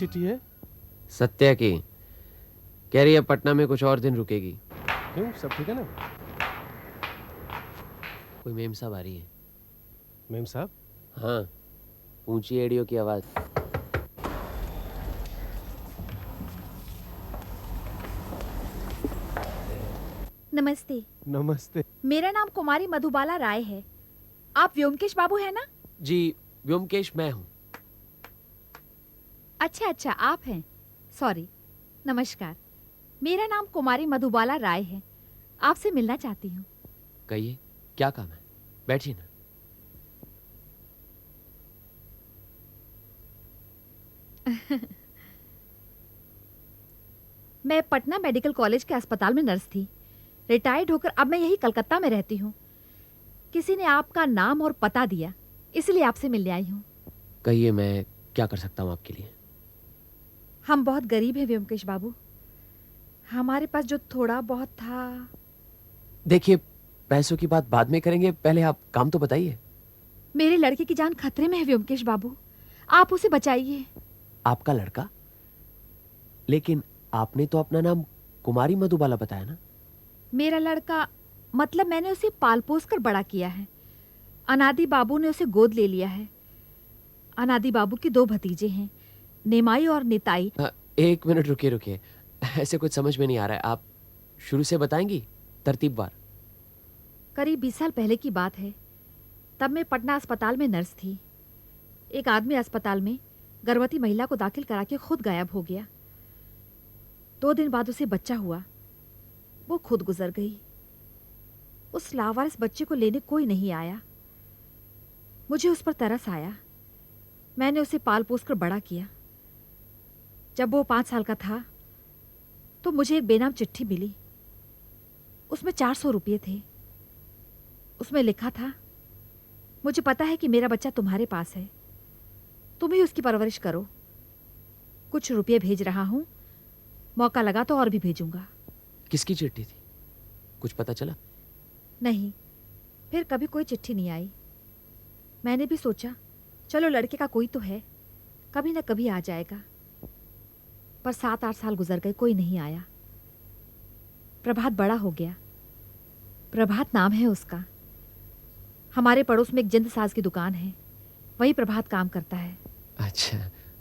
चिट्ठी है? सत्या की। कह रही है पटना में कुछ और दिन रुकेगी। क्यों, सब ठीक है ना? कोई मेम साहब आ रही है। मेम साहब? हाँ, ऊंची एड़ियों की आवाज। नमस्ते। नमस्ते। मेरा नाम कुमारी मधुबाला राय है। आप व्योमकेश बाबू हैं ना? जी, व्योमकेश मैं हूँ। अच्छा अच्छा, आप हैं। सॉरी। नमस्कार, मेरा नाम कुमारी मधुबाला राय है। आपसे मिलना चाहती हूँ। कहिए, क्या काम है? बैठिए ना। मैं पटना मेडिकल कॉलेज के अस्पताल में नर्स थी। रिटायर्ड होकर अब मैं यही कलकत्ता में रहती हूँ। किसी ने आपका नाम और पता दिया, इसलिए आपसे मिलने आई हूँ। कहिए, मैं क्या कर सकता हूँ आपके लिए? हम बहुत गरीब हैं व्योमकेश बाबू। हमारे पास जो थोड़ा बहुत था। देखिए, पैसों की बात बाद में करेंगे, पहले आप काम तो बताइए। मेरे लड़के की जान खतरे में है व्योमकेश बाबू, आप उसे बचाइए। आपका लड़का? लेकिन आपने तो अपना नाम कुमारी मधुबाला बताया ना? मेरा लड़का, मतलब मैंने उसे पाल पोस कर बड़ा किया है। अनादि बाबू ने उसे गोद ले लिया है। अनादि बाबू के 2 भतीजे हैं, नेमाई और निताई। एक मिनट रुकिए रुकिए, ऐसे कुछ समझ में नहीं आ रहा है। आप शुरू से बताएंगी, तरतीबवार। करीब 20 साल पहले की बात है। तब मैं पटना अस्पताल में नर्स थी। एक आदमी अस्पताल में गर्भवती महिला को दाखिल करा के खुद गायब हो गया। 2 दिन बाद उसे बच्चा हुआ। वो खुद गुजर गई। उस लावारिस बच्चे को लेने कोई नहीं आया। मुझे उस पर तरस आया। मैंने उसे पाल पोस कर बड़ा किया। जब वो 5 साल का था तो मुझे एक बेनाम चिट्ठी मिली। उसमें 400 रुपये थे। उसमें लिखा था, मुझे पता है कि मेरा बच्चा तुम्हारे पास है, तुम ही उसकी परवरिश करो। कुछ रुपये भेज रहा हूं, मौका लगा तो और भी भेजूंगा। किसकी चिट्ठी थी? कुछ पता चला? नहीं, फिर कभी कोई चिट्ठी नहीं आई। मैंने भी सोचा चलो लड़के का कोई तो है, कभी ना कभी आ जाएगा। पर 7-8 साल गुजर गए, कोई नहीं आया। प्रभात बड़ा हो गया। प्रभात नाम है उसका। हमारे पड़ोस में एक जिंद साज की दुकान है, वही प्रभात काम करता है। अच्छा,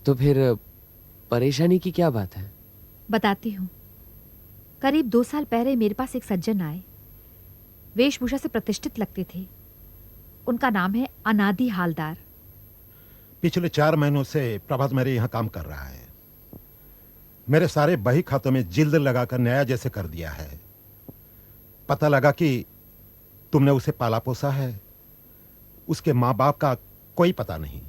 तो फिर परेशानी की क्या बात है? बताती हूँ। करीब 2 साल पहले मेरे पास एक सज्जन आए। वेशभूषा से प्रतिष्ठित लगते थे। उनका नाम है अनादि हालदार। पिछले 4 महीनों से प्रभात मेरे यहाँ काम कर रहा है। मेरे सारे बही खातों में जिल्द लगाकर नया जैसे कर दिया है। पता लगा कि तुमने उसे पाला पोसा है। उसके माँ बाप का कोई पता नहीं।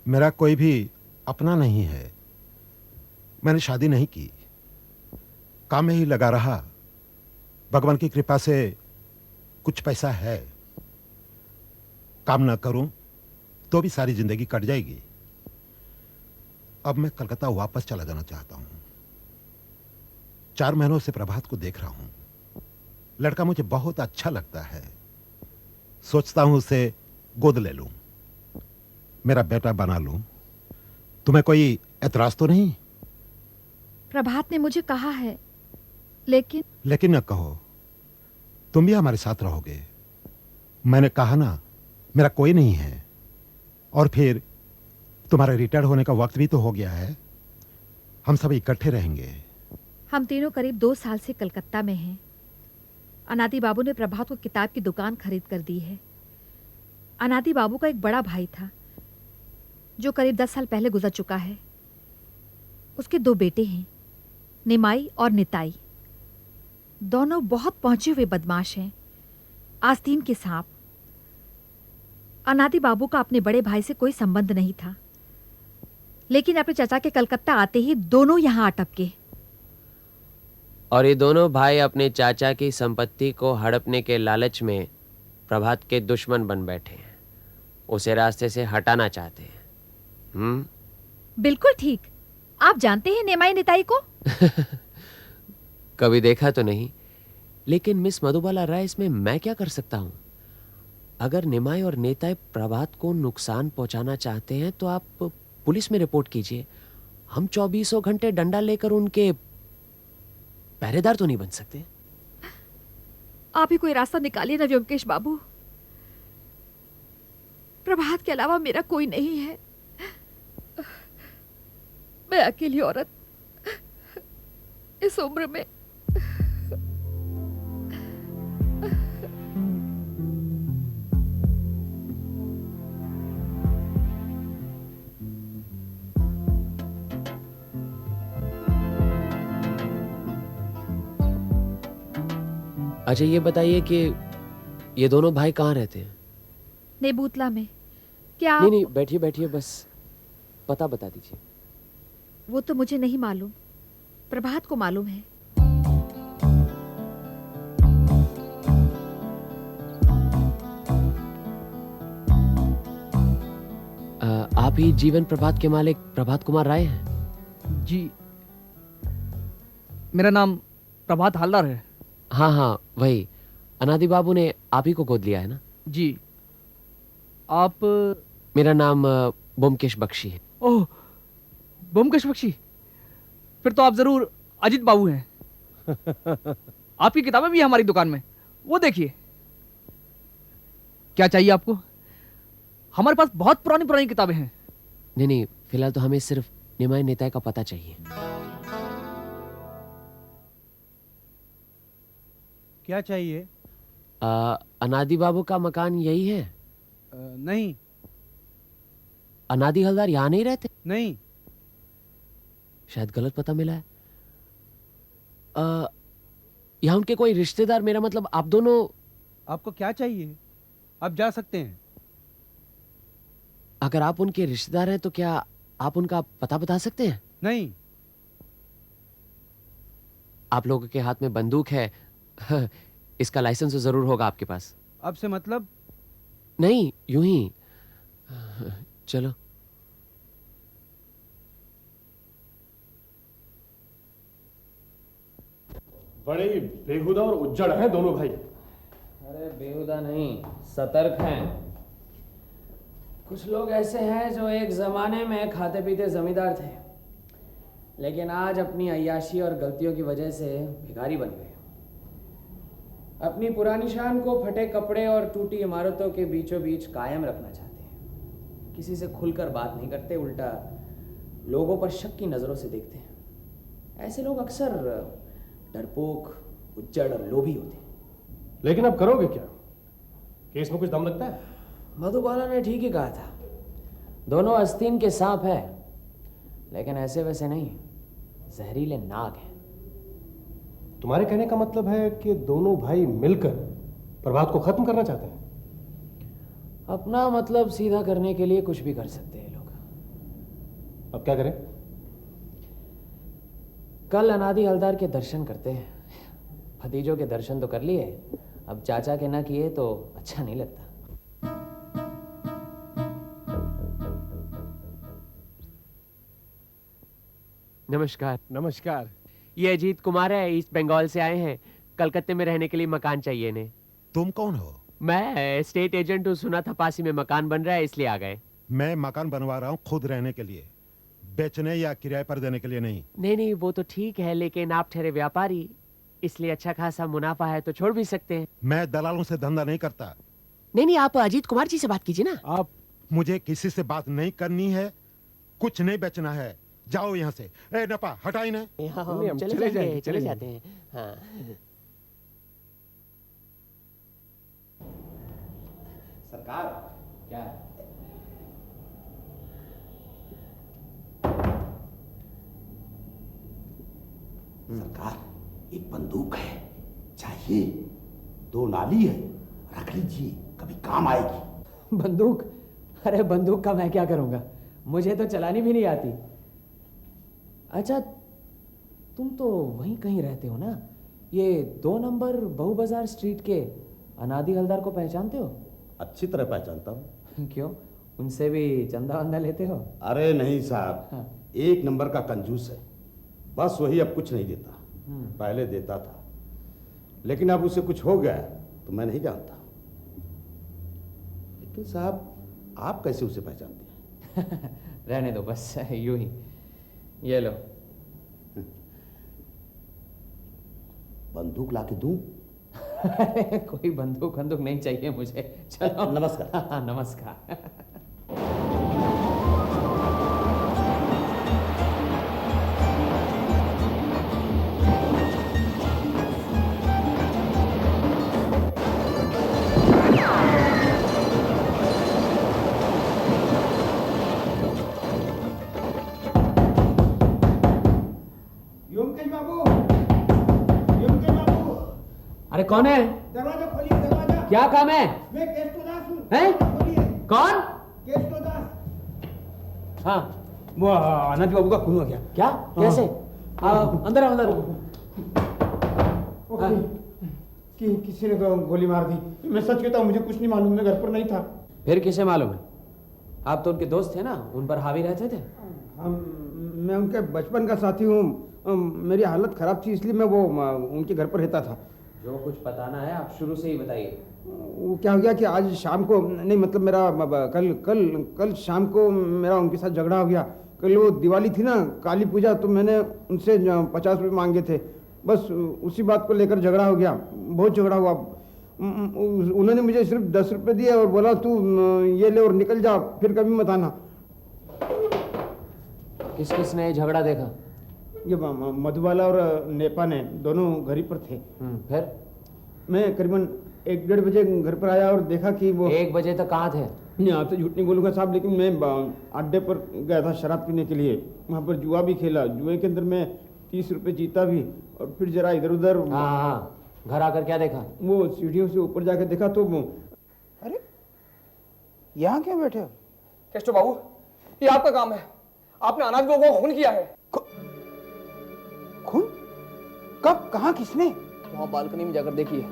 मेरा कोई भी अपना नहीं है। मैंने शादी नहीं की, काम में ही लगा रहा। भगवान की कृपा से कुछ पैसा है। काम ना करूं तो भी सारी जिंदगी कट जाएगी। अब मैं कलकत्ता वापस चला जाना चाहता हूं। 4 महीनों से प्रभात को देख रहा हूं। लड़का मुझे बहुत अच्छा लगता है। सोचता हूं उसे गोद ले लूं, मेरा बेटा बना लूं। तुम्हें कोई एतराज तो नहीं? प्रभात ने मुझे कहा है, लेकिन न कहो, तुम भी हमारे साथ रहोगे। मैंने कहा ना, मेरा कोई नहीं है। और फिर तुम्हारे रिटायर होने का वक्त भी तो हो गया है। हम सब इकट्ठे रहेंगे। हम तीनों करीब 2 साल से कलकत्ता में हैं। अनादि बाबू ने प्रभात को किताब की दुकान खरीद कर दी है। अनादि बाबू का एक बड़ा भाई था जो करीब 10 साल पहले गुजर चुका है। उसके 2 बेटे हैं, निमाई और निताई। दोनों बहुत पहुंचे हुए बदमाश हैं, आस्तीन के सांप। अनादि बाबू का अपने बड़े भाई से कोई संबंध नहीं था, लेकिन अपने चाचा के कलकत्ता आते ही दोनों यहां आ टपके। और ये दोनों भाई अपने चाचा की संपत्ति को हड़पने के लालच में प्रभात के दुश्मन बन बैठे हैं। उसे रास्ते से हटाना चाहते हैं। बिल्कुल ठीक। आप जानते हैं नेमाई निताई को? कभी देखा तो नहीं, लेकिन मिस मधुबाला राय, इसमें मैं क्या कर सकता हूं? अगर निमाई और नेताई प्रभात को नुकसान पहुंचाना चाहते हैं तो आप पुलिस में रिपोर्ट कीजिए। हम 24 घंटे डंडा लेकर उनके पहरेदार तो नहीं बन सकते। आप ही कोई रास्ता निकालिए ना व्योमकेश बाबू। प्रभात के अलावा मेरा कोई नहीं है। मैं अकेली औरत इस उम्र में। अच्छा ये बताइए कि ये दोनों भाई कहाँ रहते हैं? नेबूतला में। क्या नहीं नहीं, बैठिए बैठिए, बस पता बता दीजिए। वो तो मुझे नहीं मालूम, प्रभात को मालूम है। आप ही जीवन प्रभात के मालिक प्रभात कुमार राय हैं? जी, मेरा नाम प्रभात हालदार है। हाँ हाँ वही। अनादि बाबू ने आप ही को गोद लिया है ना? जी। आप? मेरा नाम ब्योमकेश बख्शी है। ओह, ब्योमकेश बख्शी। फिर तो आप जरूर अजित बाबू हैं। आपकी किताबें भी हैं हमारी दुकान में, वो देखिए। क्या चाहिए आपको? हमारे पास बहुत पुरानी पुरानी किताबें हैं। नहीं नहीं, फिलहाल तो हमें सिर्फ निमाई नेताय का पता चाहिए। क्या चाहिए? अनादि बाबू का मकान यही है? नहीं अनादि हलदार यहाँ नहीं रहते? नहीं। शायद गलत पता मिला है। यहाँ उनके कोई रिश्तेदार, मेरा मतलब आप दोनों। आपको क्या चाहिए? आप जा सकते हैं। अगर आप उनके रिश्तेदार हैं तो क्या आप उनका पता बता सकते हैं? नहीं। आप लोगों के हाथ में बंदूक है, इसका लाइसेंस तो जरूर होगा आपके पास। आपसे मतलब? नहीं, यूं ही। चलो। बड़े ही बेहुदा और उज्जड़ हैं दोनों भाई। अरे बेहुदा नहीं, सतर्क हैं। कुछ लोग ऐसे हैं जो एक जमाने में खाते पीते जमींदार थे, लेकिन आज अपनी अय्याशी और गलतियों की वजह से भिखारी बन गए। अपनी पुरानी शान को फटे कपड़े और टूटी इमारतों के बीचों बीच कायम रखना चाहते हैं। किसी से खुलकर बात नहीं करते, उल्टा लोगों पर शक की नज़रों से देखते हैं। ऐसे लोग अक्सर डरपोक, उज्जड़ और लोभी होते हैं। लेकिन अब करोगे क्या? केस में कुछ दम लगता है? मधुबाला ने ठीक ही कहा था, दोनों आस्तीन के सांप है, लेकिन ऐसे वैसे नहीं, जहरीले नाग हैं। तुम्हारे कहने का मतलब है कि दोनों भाई मिलकर प्रभात को खत्म करना चाहते हैं? अपना मतलब सीधा करने के लिए कुछ भी कर सकते हैं लोग। अब क्या करें? कल अनादि हलदार के दर्शन करते हैं। भतीजों के दर्शन तो कर लिए, अब चाचा के ना किए तो अच्छा नहीं लगता। नमस्कार। नमस्कार। ये अजीत कुमार है, ईस्ट बंगाल से आए हैं। कलकत्ते में रहने के लिए मकान चाहिए इन्हें। तुम कौन हो? मैं स्टेट एजेंट हूँ, सुना था पासी में मकान बन रहा है इसलिए आ गए। मैं मकान बनवा रहा हूँ खुद रहने के लिए, बेचने या किराए पर देने के लिए नहीं। नहीं नहीं, वो तो ठीक है, लेकिन आप ठहरे व्यापारी, इसलिए अच्छा खासा मुनाफा है तो छोड़ भी सकते हैं। मैं दलालों से धंधा नहीं करता। नहीं नहीं, आप अजीत कुमार जी से बात कीजिए ना। आप? मुझे किसी से बात नहीं करनी है, कुछ नहीं बेचना है। जाओ यहाँ से। ए नपा, हटा इन्हें। नहीं, हम चले जाएंगे, चले चले जाते हैं। हाँ। सरकार क्या है? सरकार, एक बंदूक है, चाहिए? 2 नाली है, रख लीजिए, कभी काम आएगी। बंदूक? अरे बंदूक का मैं क्या करूंगा, मुझे तो चलानी भी नहीं आती। अच्छा, तुम तो वहीं कहीं रहते हो ना, ये 2 नंबर बहु बाजार स्ट्रीट के अनादि हलदार को पहचानते हो? अच्छी तरह पहचानता हूँ। क्यों, उनसे भी चंदा वंदा लेते हो? अरे नहीं साहब, हाँ। 1 नंबर का कंजूस है, बस वही अब कुछ नहीं देता। पहले देता था, लेकिन अब उसे कुछ हो गया तो मैं नहीं जानता। लेकिन साहब, आप कैसे उसे पहचानते हैं? रहने दो बस, यूं ही। ये लो। बंदूक ला के दूं? कोई बंदूक बंदूक नहीं चाहिए मुझे। चलो नमस्कार। नमस्कार। योमकेश बाबू, योमकेश बाबू, अरे कौन है? दरवाजा खोलिए, दरवाजा। क्या काम है? मैं केष्टोदास हूँ। हैं? खोलिए, कौन? केष्टोदास। हाँ, वो आनंद बाबू का खून हो गया। क्या? कैसे? अंदर आओ, अंदर आओ। हाँ। किसी ने गोली मार दी। मैं सच कहता हूँ, मुझे कुछ नहीं मालूम, मैं घर पर नहीं था। फिर किसे मालूम है? आप तो उनके दोस्त थे ना, उन पर हावी रहते थे। मैं उनके बचपन का साथी हूँ। मेरी हालत खराब थी, इसलिए मैं वो उनके घर पर रहता था। जो कुछ बताना है आप शुरू से ही बताइए। वो क्या हो गया कि आज शाम को, नहीं मतलब मेरा कल कल कल शाम को मेरा उनके साथ झगड़ा हो गया। कल वो दिवाली थी ना, काली पूजा, तो मैंने उनसे 50 रुपये मांगे थे। बस उसी बात को लेकर झगड़ा हो गया, बहुत झगड़ा हुआ। उन्होंने मुझे सिर्फ 10 रुपये दिए और बोला तू ये ले और निकल जा, फिर कभी मत आना। किस किस ने झगड़ा देखा? ये मधुबाला और नेपा ने, दोनों घर ही पर थे। फिर? मैं करीबन 1-1:30 बजे घर पर आया और देखा कि वो 1 बजे तक कहाँ थे? नहीं, आपसे झूठ नहीं बोलूँगा साहब, लेकिन मैं अड्डे पर गया था शराब पीने के लिए। वहाँ पर जुआ भी खेला, जुए के अंदर मैं 30 रुपये जीता भी, और फिर जरा इधर उधर। हाँ, घर आकर क्या देखा? वो सीढ़ियों से ऊपर जाकर देखा तो अरे यहाँ क्यों बैठे हो? केष्टो बाबू, ये आपका काम है। आपने अनाथ लोगों को खून किया है। खून? कब, कहाँ, किसने? वहाँ बालकनी में जाकर देखिए।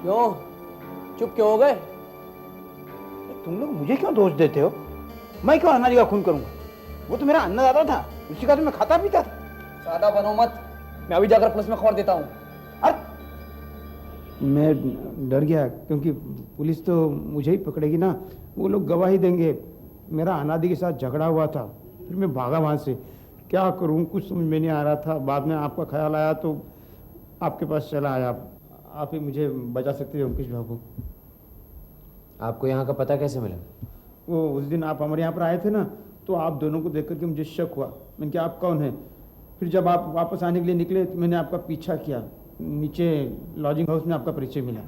क्यों चुप क्यों हो गए? तुम लोग मुझे क्यों दोष देते हो? मैं क्यों अनाज का खून करूंगा? वो तो मेरा अन्नदाता था, उसी का तो मैं खाता पीता था। सादा बनो मत, मैं अभी जाकर पुलिस में खबर देता हूँ। अरे मैं डर गया, क्योंकि पुलिस तो मुझे ही पकड़ेगी ना। वो लोग गवाही देंगे। मेरा अनादि के साथ झगड़ा हुआ था, फिर मैं भागा वहाँ से। क्या करूँ, कुछ समझ में नहीं आ रहा था। बाद में आपका ख्याल आया तो आपके पास चला आया। आप ही मुझे बचा सकते हैं अंकुश बाबू। आपको यहाँ का पता कैसे मिला? वो उस दिन आप हमारे यहाँ पर आए थे ना, तो आप दोनों को देख करके मुझे शक हुआ। मैंने कहा आप कौन हैं? फिर जब आप वापस आने के लिए निकले तो मैंने आपका पीछा किया। नीचे लॉजिंग हाउस में आपका परिचय मिला।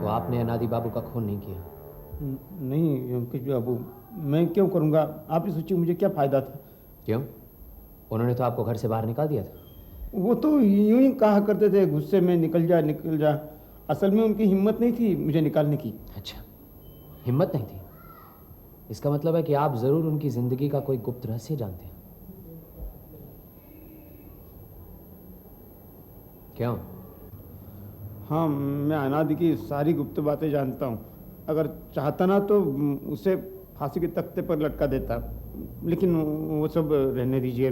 तो आपने अनादि बाबू का खून नहीं किया? नहीं अंकुश बाबू, मैं क्यों करूँगा? आप ही सोचिए, मुझे क्या फ़ायदा था? क्यों? उन्होंने तो आपको घर से बाहर निकाल दिया था। वो तो यूं ही कहा करते थे गुस्से में, निकल जा निकल जा। असल में उनकी हिम्मत नहीं थी मुझे निकालने की। अच्छा, हिम्मत नहीं थी? इसका मतलब है कि आप जरूर उनकी जिंदगी का कोई गुप्त रहस्य जानते हैं। क्यों? हाँ, मैं अनादि की सारी गुप्त बातें जानता हूँ। अगर चाहता ना तो उसे फांसी के तख्ते पर लटका देता, लेकिन वो सब रहने दीजिए।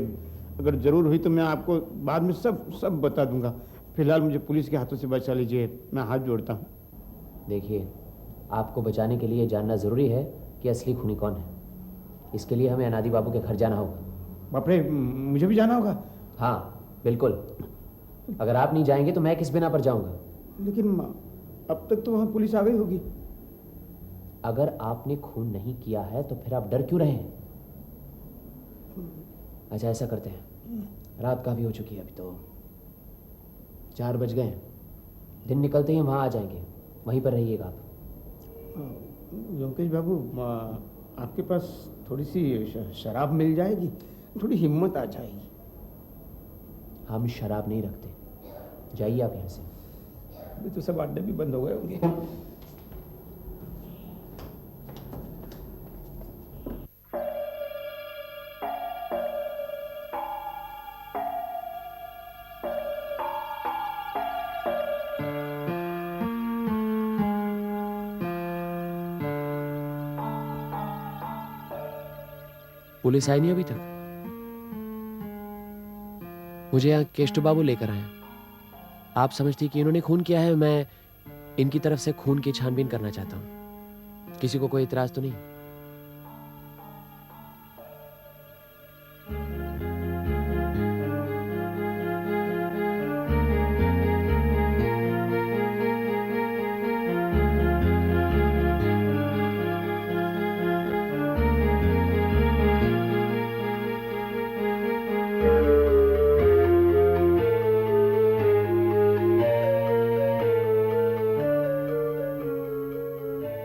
अगर ज़रूर हुई तो मैं आपको बाद में सब बता दूंगा। फिलहाल मुझे पुलिस के हाथों से बचा लीजिए, मैं हाथ जोड़ता हूँ। देखिए, आपको बचाने के लिए जानना ज़रूरी है कि असली खूनी कौन है। इसके लिए हमें अनादि बाबू के घर जाना होगा। बाप रे, मुझे भी जाना होगा? हाँ बिल्कुल। अगर आप नहीं जाएंगे तो मैं किस बिना पर जाऊंगा? लेकिन अब तक तो वहाँ पुलिस आ गई होगी। अगर आपने खून नहीं किया है तो फिर आप डर क्यों रहे हैं? अच्छा, ऐसा करते हैं, रात काफ़ी हो चुकी है, अभी तो 4 बज गए हैं। दिन निकलते ही हम वहाँ आ जाएंगे, वहीं पर रहिएगा आप। योगेश बाबू, आपके पास थोड़ी सी शराब मिल जाएगी? थोड़ी हिम्मत आ जाएगी। हम शराब नहीं रखते, जाइए आप यहाँ से। अभी तो सब अड्डे भी बंद हो गए होंगे। पुलिस आई नहीं अभी तक? मुझे यहाँ केष्टू बाबू लेकर आए। आप समझती कि इन्होंने खून किया है? मैं इनकी तरफ से खून की छानबीन करना चाहता हूँ। किसी को कोई इतराज तो नहीं?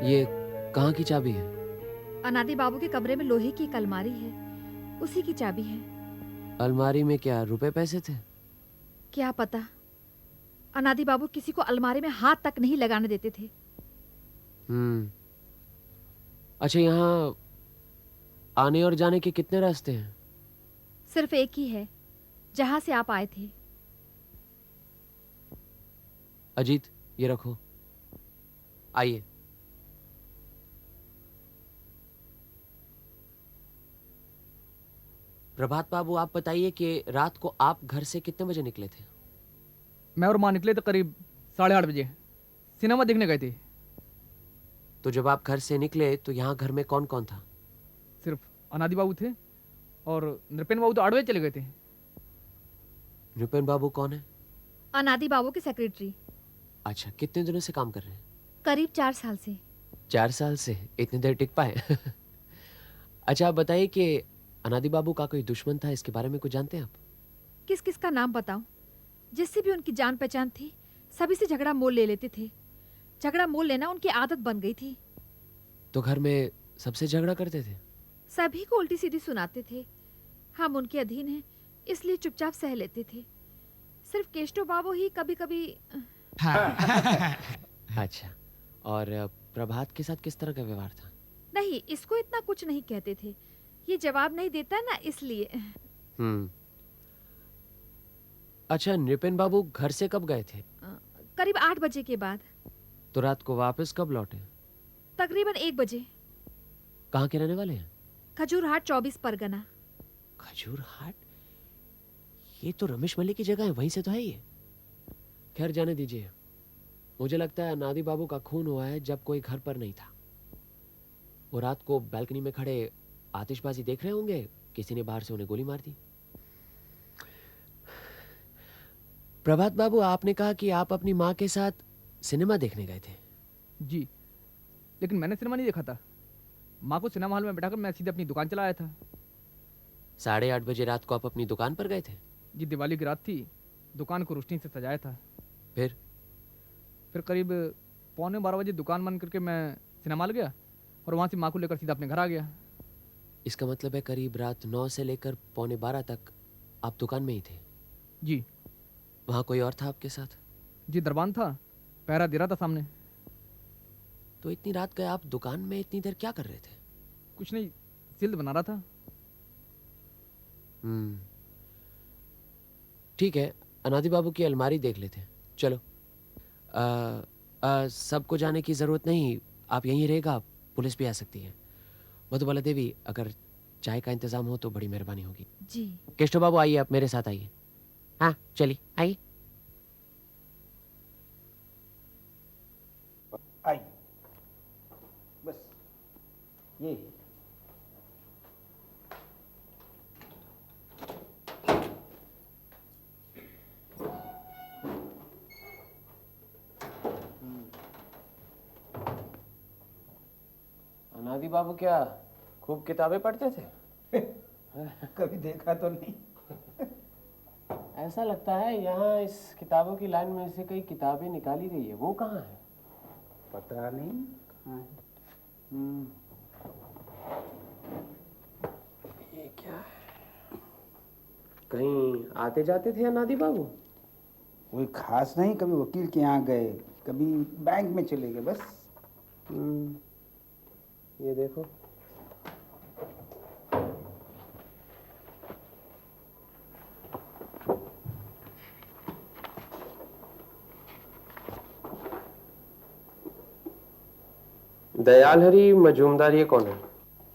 ये कहाँ की चाबी है? अनादि बाबू के कमरे में लोहे की एक अलमारी है, उसी की चाबी है। अलमारी में क्या रुपए पैसे थे? क्या पता, अनादि बाबू किसी को अलमारी में हाथ तक नहीं लगाने देते थे। अच्छा, यहाँ आने और जाने के कितने रास्ते हैं? सिर्फ एक ही है, जहां से आप आए थे। अजीत, ये रखो। आइए। प्रभात बाबू, आप बताइए कि रात को आप घर से कितने बजे निकले थे? मैं और माँ निकले तो करीब 8:30 बजे, सिनेमा देखने गए थे। तो जब आप घर से निकले तो यहाँ घर में कौन कौन था? सिर्फ अनादि बाबू थे और नृपेन बाबू तो 8 बजे चले गए थे। नृपेन बाबू कौन है? अनादि बाबू के सेक्रेटरी। अच्छा, कितने दिनों से काम कर रहे हैं? करीब 4 साल से। 4 साल से? इतनी देर टिक पाए? अच्छा, आप बताइए कि अनादि बाबू का कोई दुश्मन था, इसके बारे में कुछ जानते हैं आप? किस किस का नाम बताऊं? जिससे भी उनकी जान पहचान थी, सभी से झगड़ा मोल ले लेते थे। झगड़ा मोल लेना उनकी आदत बन गई थी। तो घर में सबसे झगड़ा करते थे? सभी को उल्टी सीधी सुनाते थे। हम उनके अधीन हैं, इसलिए चुपचाप सह लेते थे। सिर्फ केष्टो बाबू ही कभी कभी। अच्छा, और प्रभात के साथ किस तरह का व्यवहार था? नहीं, इसको इतना कुछ नहीं कहते थे। ये जवाब नहीं देता ना, इसलिए। अच्छा, नृपेन बाबू घर से कब गए थे? करीब 8 बजे के बाद। तो रात को वापस कब लौटे? तकरीबन 1 बजे। कहाँ के रहने वाले हैं? खजूरहाट 24 परगना। खजूरहाट? ये तो रमेश मलिक की जगह है, वहीं से तो है ये। खैर, जाने दीजिए। मुझे लगता है अनादि बाबू का खून हुआ है जब कोई घर पर नहीं था। वो रात को बालकनी में खड़े आतिशबाजी देख रहे होंगे, किसी ने बाहर से उन्हें गोली मार दी। प्रभात बाबू, आपने कहा कि आप अपनी माँ के साथ सिनेमा देखने गए थे। जी, लेकिन मैंने सिनेमा नहीं देखा था। माँ को सिनेमा हॉल में बैठाकर मैं सीधे अपनी दुकान चला आया था। 8:30 बजे रात को आप अपनी दुकान पर गए थे? जी, दिवाली की रात थी, दुकान को रोशनी से सजाया था। फिर करीब 11:45 बजे दुकान बंद करके मैं सिनेमा हॉल गया और वहाँ से माँ को लेकर सीधा अपने घर आ गया। इसका मतलब है करीब रात 9 से लेकर 11:45 तक आप दुकान में ही थे? जी। वहाँ कोई और था आपके साथ? जी, दरबान था, पहरा दे रहा था सामने। तो इतनी रात गए आप दुकान में इतनी देर क्या कर रहे थे? कुछ नहीं, जिल्द बना रहा था। ठीक है, अनादि बाबू की अलमारी देख लेते हैं। चलो। सबको जाने की जरूरत नहीं, आप यहीं रहेगा, पुलिस भी आ सकती है। मधुबाला देवी, अगर चाय का इंतजाम हो तो बड़ी मेहरबानी होगी। जी। केष्टो बाबू, आइए, आप मेरे साथ आइए। हाँ, चलिए, आइए। आई बस ये अनादि बाबू क्या खूब किताबें पढ़ते थे? कभी देखा तो नहीं। ऐसा लगता है यहाँ इस किताबों की लाइन में से कई किताबें निकाली गई है। वो कहाँ है? पता नहीं कहाँ है। ये क्या है? कहीं आते जाते थे अनादि बाबू? कोई खास नहीं, कभी वकील के यहाँ गए, कभी बैंक में चले गए, बस। ये देखो। दयालहरी मजूमदार ये कौन है?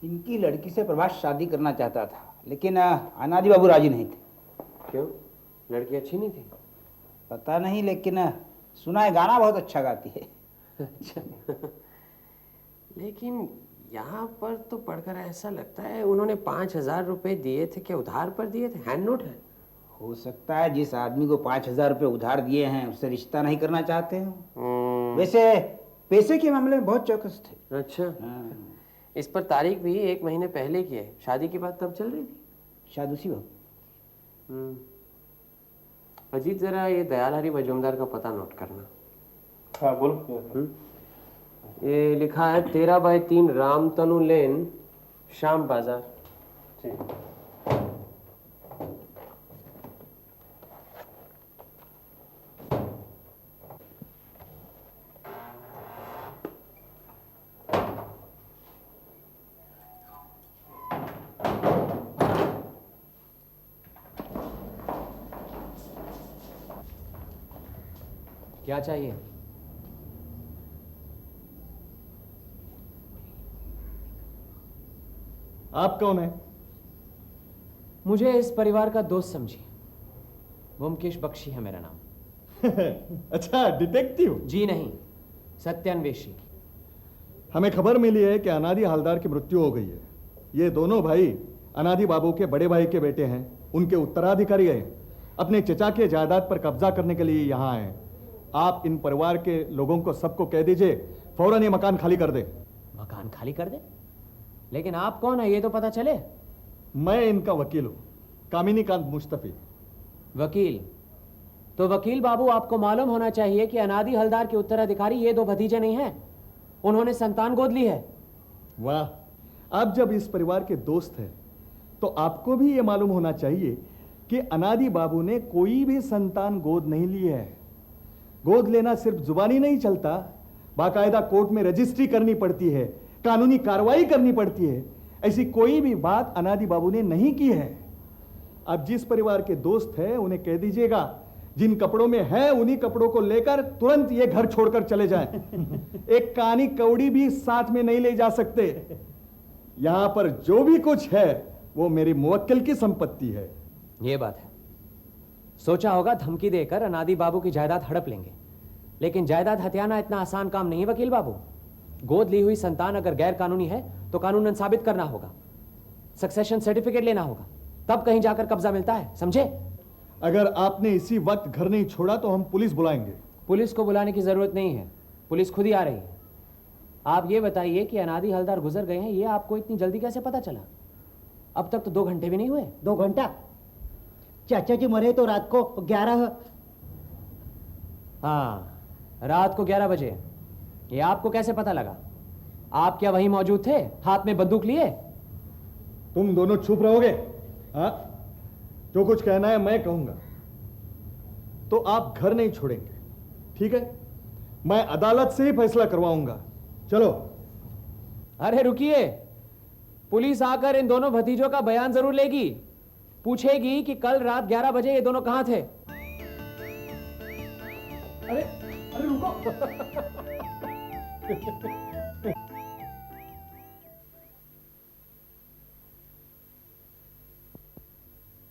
इनकी लड़की से प्रभात शादी करना चाहता था, लेकिन अनादि बाबू राजी नहीं थे। क्यों? लड़की अच्छी नहीं थी? पता नहीं, लेकिन सुना है गाना बहुत अच्छा गाती है। अच्छा। लेकिन यहाँ पर तो पढ़कर ऐसा लगता है उन्होंने 5,000 रुपए दिए थे। क्या उधार पर दिए थे? हैंड नोट है? हो सकता है जिस आदमी को 5,000 रुपये उधार दिए हैं उससे रिश्ता नहीं करना चाहते हो। वैसे पैसे के मामले में बहुत चौकस थे। अच्छा। इस पर तारीख भी 1 महीने पहले की है। शादी की बात तब चल रही थी? शायद उसी वक्त। अजीत, जरा ये दयालहरी मजूमदार का पता नोट करना। हाँ बोलो। ये लिखा है 13/3 रामतनु लेन, शाम बाजार। ठीक। क्या चाहिए? आप कौन है? मुझे इस परिवार का दोस्त समझिए। ब्योमकेश बख्शी है मेरा नाम। अच्छा, डिटेक्टिव? जी नहीं, सत्यान्वेषी। हमें खबर मिली है कि अनादि हवलदार की मृत्यु हो गई है। ये दोनों भाई अनादि बाबू के बड़े भाई के बेटे हैं। उनके उत्तराधिकारी हैं। अपने चचा के जायदाद पर कब्जा करने के लिए यहाँ आए। आप इन परिवार के लोगों को सबको कह दीजिए फौरन ये मकान खाली कर दे। मकान खाली कर दे? लेकिन आप कौन है ये तो पता चले। मैं इनका वकील हूँ, कामिनीकांत मुस्तफी। वकील? तो वकील बाबू, आपको मालूम होना चाहिए कि अनादि हवलदार के उत्तराधिकारी ये 2 भतीजे नहीं हैं। उन्होंने संतान गोद ली है। वाह, आप जब इस परिवार के दोस्त हैं तो आपको भी ये मालूम होना चाहिए कि अनादि बाबू ने कोई भी संतान गोद नहीं ली है। गोद लेना सिर्फ जुबानी नहीं चलता, बाकायदा कोर्ट में रजिस्ट्री करनी पड़ती है, कानूनी कार्रवाई करनी पड़ती है। ऐसी कोई भी बात अनादि बाबू ने नहीं की है। आप जिस परिवार के दोस्त हैं उन्हें कह दीजिएगा जिन कपड़ों में है उन्हीं कपड़ों को लेकर तुरंत ये घर छोड़कर चले जाएं। एक कानी कौड़ी भी साथ में नहीं ले जा सकते। यहां पर जो भी कुछ है वो मेरी मुवक्किल की संपत्ति है। ये बात है। सोचा होगा धमकी देकर अनादि बाबू की जायदाद हड़प लेंगे, लेकिन जायदाद हथियाना इतना आसान काम नहीं है वकील बाबू। गोद ली हुई संतान अगर गैर कानूनी है तो कानूनन साबित करना होगा, सक्सेशन सर्टिफिकेट लेना होगा, तब कहीं जाकर कब्जा मिलता है, समझे? अगर आपने इसी वक्त घर नहीं छोड़ा तो हम पुलिस बुलाएंगे। पुलिस को बुलाने की जरूरत नहीं है, पुलिस खुद ही आ रही है। आप ये बताइए कि अनादि हवलदार गुजर गए हैं, ये आपको इतनी जल्दी कैसे पता चला? अब तक तो 2 घंटे भी नहीं हुए। 2 घंटा? चाचा जी मरे तो रात को 11। हाँ, रात को 11 बजे। ये आपको कैसे पता लगा? आप क्या वहीं मौजूद थे, हाथ में बंदूक लिए? तुम दोनों चुप रहोगे? हाँ, जो कुछ कहना है मैं कहूंगा। तो आप घर नहीं छोड़ेंगे, ठीक है? मैं अदालत से ही फैसला करवाऊंगा। चलो। अरे रुकिए, पुलिस आकर इन दोनों भतीजों का बयान जरूर लेगी, पूछेगी कि कल रात 11 बजे ये दोनों कहां थे। अरे अरे रुको।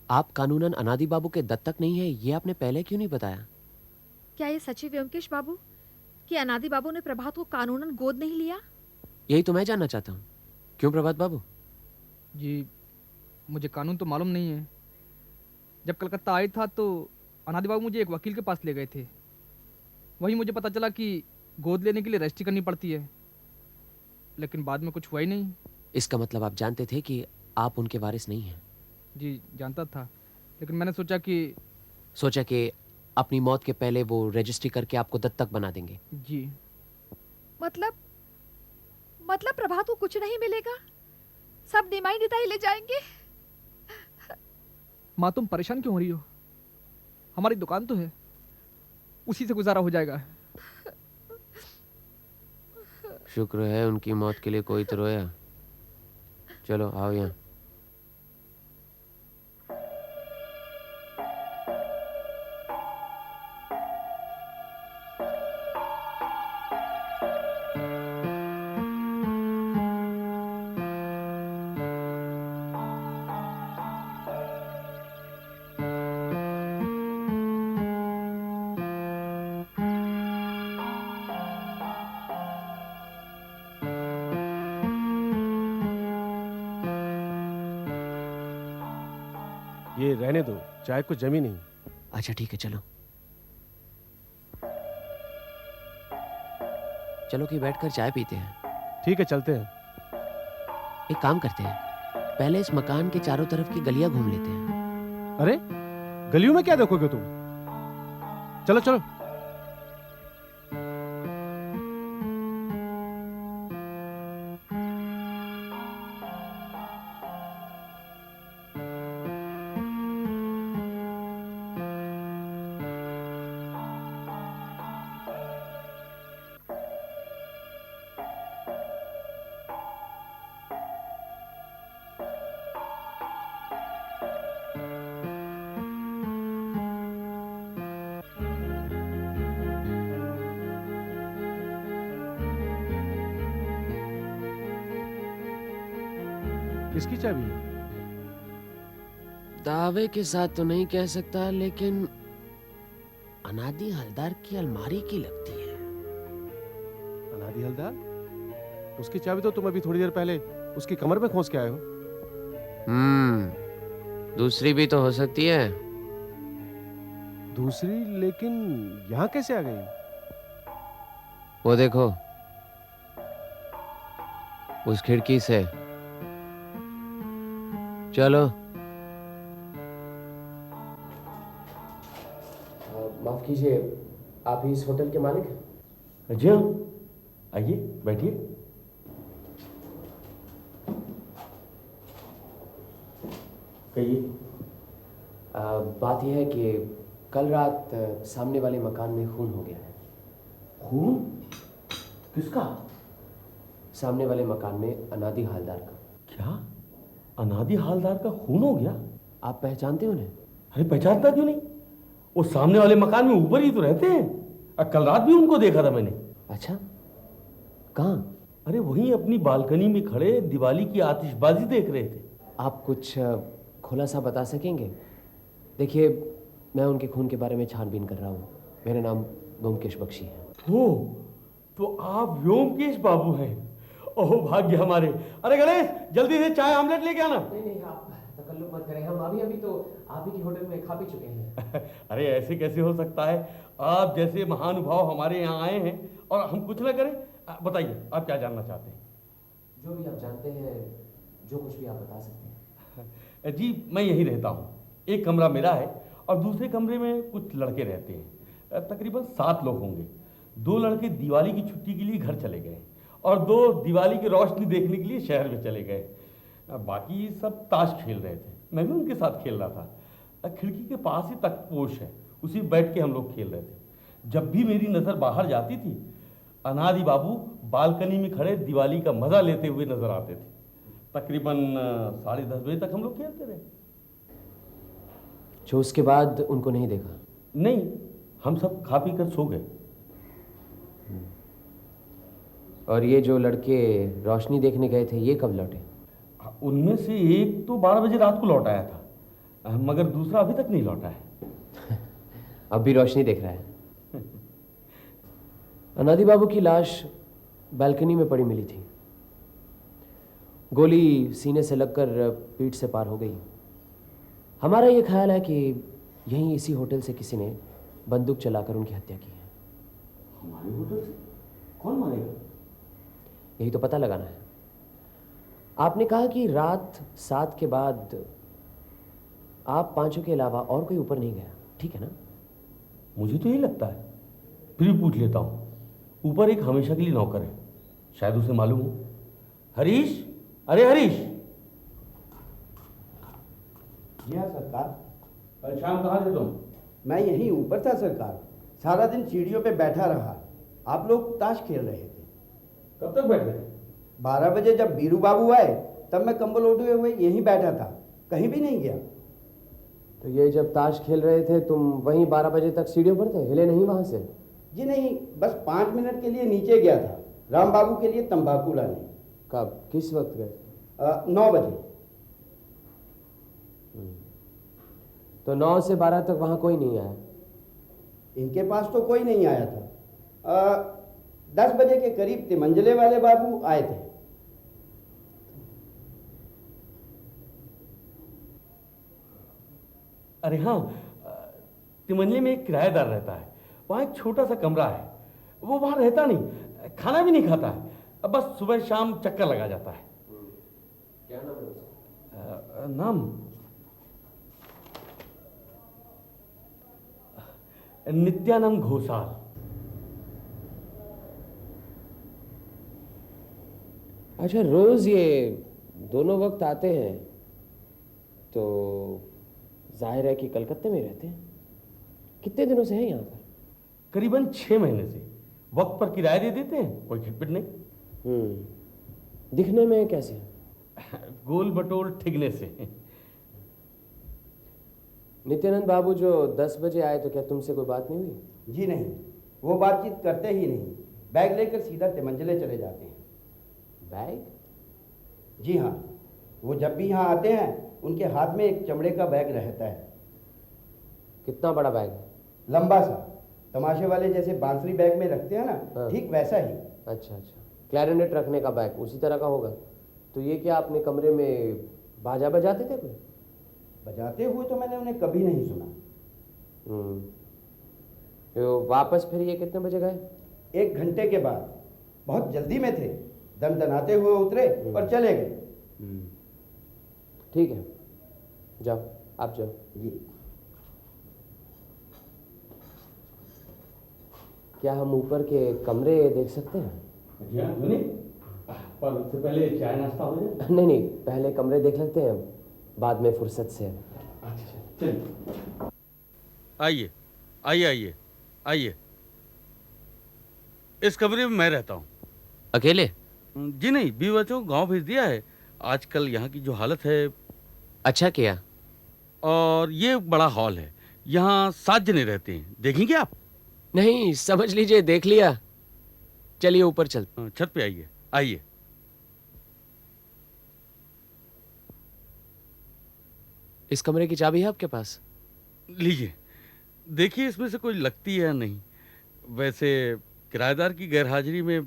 आप कानूनन अनादि बाबू के दत्तक नहीं है, ये आपने पहले क्यों नहीं बताया? क्या ये सच है व्योमकेश बाबू कि अनादि बाबू ने प्रभात को कानूनन गोद नहीं लिया? यही तो मैं जानना चाहता हूँ। क्यों प्रभात बाबू? जी, मुझे कानून तो मालूम नहीं है। जब कलकत्ता आया था तो अनादि बाबू मुझे एक वकील के पास ले गए थे। वहीं मुझे पता चला कि गोद लेने के लिए रजिस्ट्री करनी पड़ती है, लेकिन बाद में कुछ हुआ ही नहीं। इसका मतलब आप जानते थे कि आप उनके वारिस नहीं हैं? जी जानता था, लेकिन मैंने सोचा कि अपनी मौत के पहले वो रजिस्ट्री करके आपको दत्तक बना देंगे। जी। मतलब प्रभात को कुछ नहीं मिलेगा, सब निमाई निताई ले जाएंगे। माँ तुम परेशान क्यों हो रही हो? हमारी दुकान तो है, उसी से गुजारा हो जाएगा। शुक्र है उनकी मौत के लिए कोई तो रोया। चलो आओ यहाँ। ये रहने दो, चाय को जमी नहीं। अच्छा ठीक है, चलो चलो कि बैठकर चाय पीते हैं। ठीक है, चलते हैं। एक काम करते हैं, पहले इस मकान के चारों तरफ की गलियां घूम लेते हैं। अरे गलियों में क्या देखोगे तुम? चलो चलो। किसकी चाबी है? दावे के साथ तो नहीं कह सकता, लेकिन अनादि हलदार की अलमारी की लगती है। अनादि हलदार? उसकी चाबी तो तुम अभी थोड़ी देर पहले उसकी कमर में खोस के आए हो। दूसरी भी तो हो सकती है। दूसरी? लेकिन यहाँ कैसे आ गई? वो देखो, उस खिड़की से। चलो। माफ कीजिए, आप ही इस होटल के मालिक हैं? जी हाँ, आइए बैठिए। कहिए। बात यह है कि कल रात सामने वाले मकान में खून हो गया है। खून? किसका? सामने वाले मकान में अनादि हालदार का। क्या? अनादि हालदार का खून हो गया? आप पहचानते हो उन्हें? अरे पहचानता क्यों नहीं, वो सामने वाले मकान में ऊपर ही तो रहते हैं। कल रात भी उनको देखा था मैंने। अच्छा, कहाँ? अरे वहीं अपनी बालकनी में खड़े दिवाली की आतिशबाजी देख रहे थे। आप कुछ खुलासा बता सकेंगे? देखिए, मैं उनके खून के बारे में छानबीन कर रहा हूँ। मेरा नाम व्योमकेश बख्शी है। हो, तो आप व्योमकेश बाबू हैं। ओह भाग्य हमारे। अरे गणेश, जल्दी से चाय ऑमलेट लेके आना। नहीं, आप तकल्लुफ मत करें, हम अभी तो आप ही के होटल में खा पी चुके हैं। अरे ऐसे कैसे हो सकता है? आप जैसे महानुभाव हमारे यहाँ आए हैं और हम कुछ ना करें। बताइए, आप क्या जानना चाहते हैं? जो भी आप जानते हैं, जो कुछ भी आप बता सकते हैं। जी, मैं यहीं रहता हूँ। एक कमरा मेरा है और दूसरे कमरे में कुछ लड़के रहते हैं। तकरीबन 7 लोग होंगे। 2 लड़के दिवाली की छुट्टी के लिए घर चले गए और 2 दिवाली की रोशनी देखने के लिए शहर में चले गए। बाकी सब ताश खेल रहे थे, मैं भी उनके साथ खेल रहा था। खिड़की के पास ही तख्तपोश है, उसी बैठ के हम लोग खेल रहे थे। जब भी मेरी नज़र बाहर जाती थी, अनादि बाबू बालकनी में खड़े दिवाली का मजा लेते हुए नजर आते थे। तकरीबन 10:30 बजे तक हम लोग खेलते रहे। जो उसके बाद उनको नहीं देखा? नहीं, हम सब खा पी कर सो गए। और ये जो लड़के रोशनी देखने गए थे, ये कब लौटे? उनमें से एक तो 12 बजे रात को लौट आया था, मगर दूसरा अभी तक नहीं लौटा है। अब भी रोशनी देख रहा है। अनादि बाबू की लाश बालकनी में पड़ी मिली थी। गोली सीने से लगकर पीठ से पार हो गई। हमारा ये ख्याल है कि यहीं इसी होटल से किसी ने बंदूक चलाकर उनकी हत्या की है। हमारे होटल से? कौन मारेगा? यही तो पता लगाना है। आपने कहा कि रात 7 के बाद आप पांचों के अलावा और कोई ऊपर नहीं गया, ठीक है ना? मुझे तो यही लगता है, फिर भी पूछ लेता हूँ। ऊपर एक हमेशा के लिए नौकर है, शायद उसे मालूम हो। हरीश, अरे हरीश। जी हाँ सरकार। कल शाम कहाँ थे तुम? मैं यहीं ऊपर था सरकार। सारा दिन सीढ़ियों पे बैठा रहा। आप लोग ताश खेल रहे थे। कब तक बैठ गए? 12 बजे जब बीरू बाबू आए तब मैं कंबल ओढ़े हुए यहीं बैठा था, कहीं भी नहीं गया। तो ये जब ताश खेल रहे थे तुम वहीं 12 बजे तक सीढ़ियों पर थे, हिले नहीं वहां से? जी नहीं, बस 5 मिनट के लिए नीचे गया था, राम बाबू के लिए तंबाकू लाने। कब, किस वक्त गए? 9 बजे। तो 9 से 12 तक वहां कोई नहीं आया? इनके पास तो कोई नहीं आया था। 10 बजे के करीब तिमंजले वाले बाबू आए थे। अरे हाँ, तिमंजले में एक किराएदार रहता है, वहाँ एक छोटा सा कमरा है। वो वहाँ रहता नहीं, खाना भी नहीं खाता है, बस सुबह शाम चक्कर लगा जाता है। क्या नाम है उसका? नाम नित्यानंद घोषाल। अच्छा, रोज ये दोनों वक्त आते हैं तो जाहिर है कि कलकत्ते में रहते हैं। कितने दिनों से हैं यहाँ पर? करीबन 6 महीने से। वक्त पर किराया दे देते हैं, कोई खटपट नहीं। दिखने में कैसे? गोल बटोल ठिगने से। नित्यानंद बाबू जो 10 बजे आए तो क्या तुमसे कोई बात नहीं हुई? जी नहीं, वो बातचीत करते ही नहीं, बैग लेकर सीधा तिमंजले चले जाते हैं। बैग? जी हाँ, वो जब भी यहाँ आते हैं उनके हाथ में एक चमड़े का बैग रहता है। कितना बड़ा बैग? लंबा सा, तमाशे वाले जैसे बांसुरी बैग में रखते हैं ना, हाँ। ठीक वैसा ही। अच्छा अच्छा, क्लैरिनेट रखने का बैग उसी तरह का होगा। तो ये क्या अपने कमरे में बाजा बजाते थे कोई? बजाते हुए तो मैंने उन्हें कभी नहीं सुना। तो वापस फिर ये कितने बजे गए? 1 घंटे के बाद, बहुत जल्दी में थे, दनदनाते हुए उतरे और चले गए। ठीक है, जाओ, आप जाओ। जी। क्या हम ऊपर के कमरे देख सकते हैं? जी हाँ, क्यों नहीं? पर उससे पहले चाय नाश्ता हो जाए। नहीं नहीं, पहले कमरे देख लेते हैं, बाद में फुर्सत से। अच्छा चलिए। आइए आइए आइए आइए, इस कमरे में मैं रहता हूँ। अकेले? जी नहीं, बीवी बच्चों को गांव भेज दिया है। आजकल यहाँ की जो हालत है। अच्छा किया। और ये बड़ा हॉल है, यहाँ 7 जने रहते हैं, देखेंगे आप? नहीं, समझ लीजिए देख लिया। चलिए ऊपर चलते। छत पे आइए आइए। इस कमरे की चाबी है आपके पास? लीजिए, देखिए इसमें से कोई लगती है या नहीं। वैसे किराएदार की गैरहाजिरी में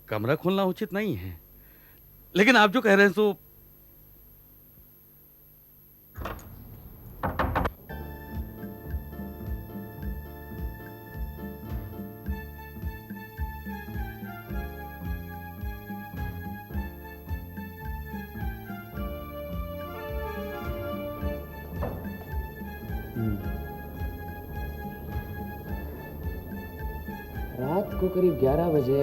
कमरा खोलना उचित नहीं है, लेकिन आप जो कह रहे हैं सो। रात को करीब 11 बजे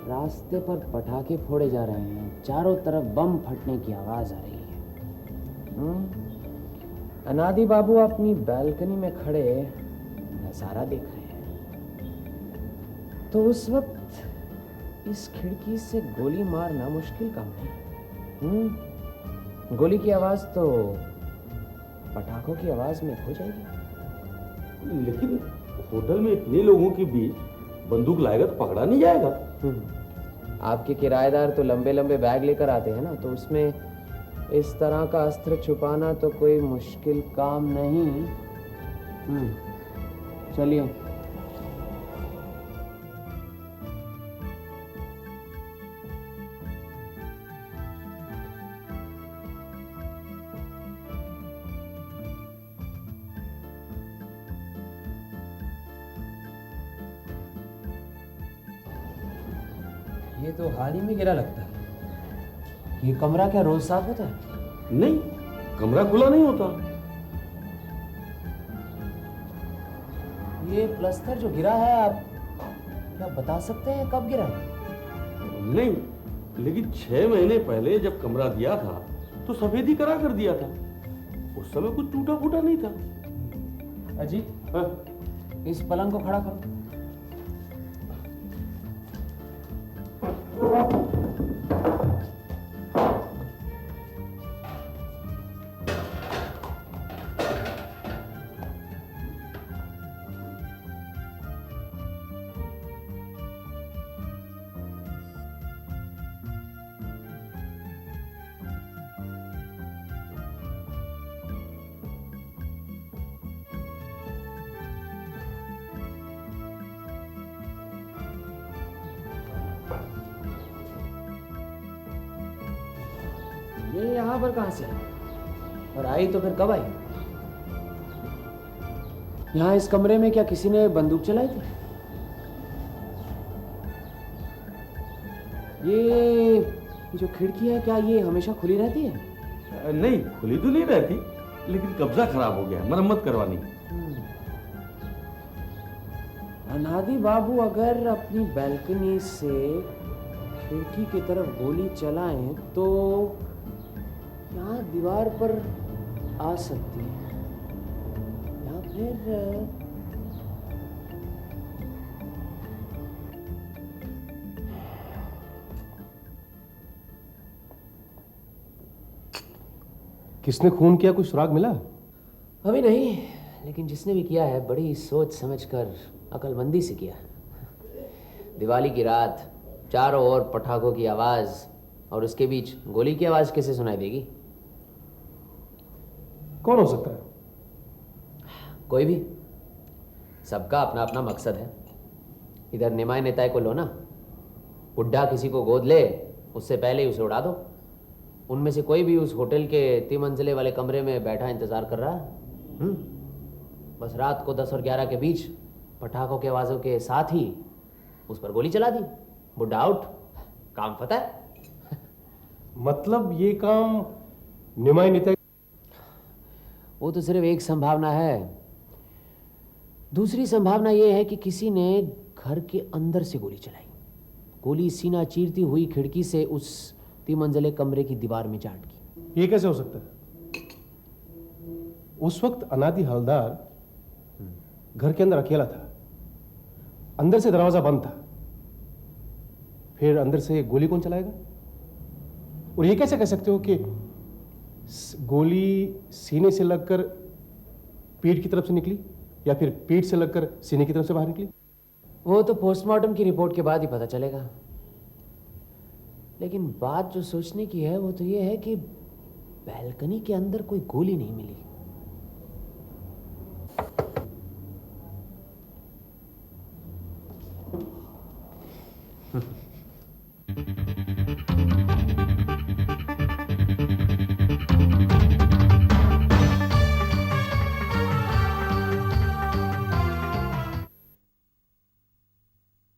रास्ते पर पटाखे फोड़े जा रहे हैं, चारों तरफ बम फटने की आवाज आ रही है। अनादि बाबू अपनी बालकनी में खड़े नजारा देख रहे हैं। तो उस वक्त इस खिड़की से गोली मारना मुश्किल काम है। गोली की आवाज तो पटाखों की आवाज में खो जाएगी। लेकिन होटल में इतने लोगों के बीच बंदूक लाएगा तो पकड़ा नहीं जाएगा। आपके किराएदार तो लंबे लंबे बैग लेकर आते हैं ना, तो उसमें इस तरह का अस्त्र छुपाना तो कोई मुश्किल काम नहीं। चलिए। ये तो हाल ही में गिरा लगता है। ये कमरा क्या रोज साफ होता है? नहीं, कमरा खुला नहीं होता। ये प्लस्तर जो गिरा है, आप क्या बता सकते हैं कब गिरा? नहीं, लेकिन 6 महीने पहले जब कमरा दिया था तो सफेदी करा कर दिया था। उस समय कुछ टूटा फूटा नहीं था। अजी, हाँ? इस पलंग को खड़ा करो। ये यहाँ पर कहाँ से आई? और आई तो फिर कब आई? यहाँ इस कमरे में क्या किसी ने बंदूक चलाई थी? ये जो खिड़की है क्या ये हमेशा खुली रहती है? नहीं, खुली तो नहीं रहती, लेकिन कब्जा खराब हो गया, मरम्मत करवानी। अनादि बाबू अगर अपनी बैल्कनी से खिड़की की तरफ गोली चलाएं तो यहाँ दीवार पर आ सकती है, या फिर किसने खून किया, कुछ सुराग मिला? अभी नहीं, लेकिन जिसने भी किया है बड़ी सोच समझकर अकलमंदी से किया। दिवाली की रात, चारों ओर पटाखों की आवाज और उसके बीच गोली की आवाज कैसे सुनाई देगी? कौन हो सकता है? कोई भी, सबका अपना अपना मकसद है। इधर निमाय नेताय को लो ना, बुढ़ा किसी को गोद ले उससे पहले ही उसे उड़ा दो। उनमें से कोई भी उस होटल के 3 मंजिले वाले कमरे में बैठा इंतजार कर रहा है। बस रात को 10 और 11 के बीच पटाखों की आवाजों के साथ ही उस पर गोली चला दी, बुढ़ा आउट, काम फतह। मतलब ये काम निमाय नेता? वो तो सिर्फ एक संभावना है। दूसरी संभावना ये है कि किसी ने घर के अंदर से गोली चलाई। गोली सीना चीरती हुई खिड़की से उस 3 मंजिले कमरे की दीवार में जाट गई। ये कैसे हो सकता है? उस वक्त अनादि हवलदार घर के अंदर अकेला था, अंदर से दरवाजा बंद था, फिर अंदर से गोली कौन चलाएगा? और ये कैसे कह सकते हो कि गोली सीने से लगकर पीठ की तरफ से निकली या फिर पीठ से लगकर सीने की तरफ से बाहर निकली? वो तो पोस्टमार्टम की रिपोर्ट के बाद ही पता चलेगा। लेकिन बात जो सोचने की है वो तो ये है कि बैल्कनी के अंदर कोई गोली नहीं मिली।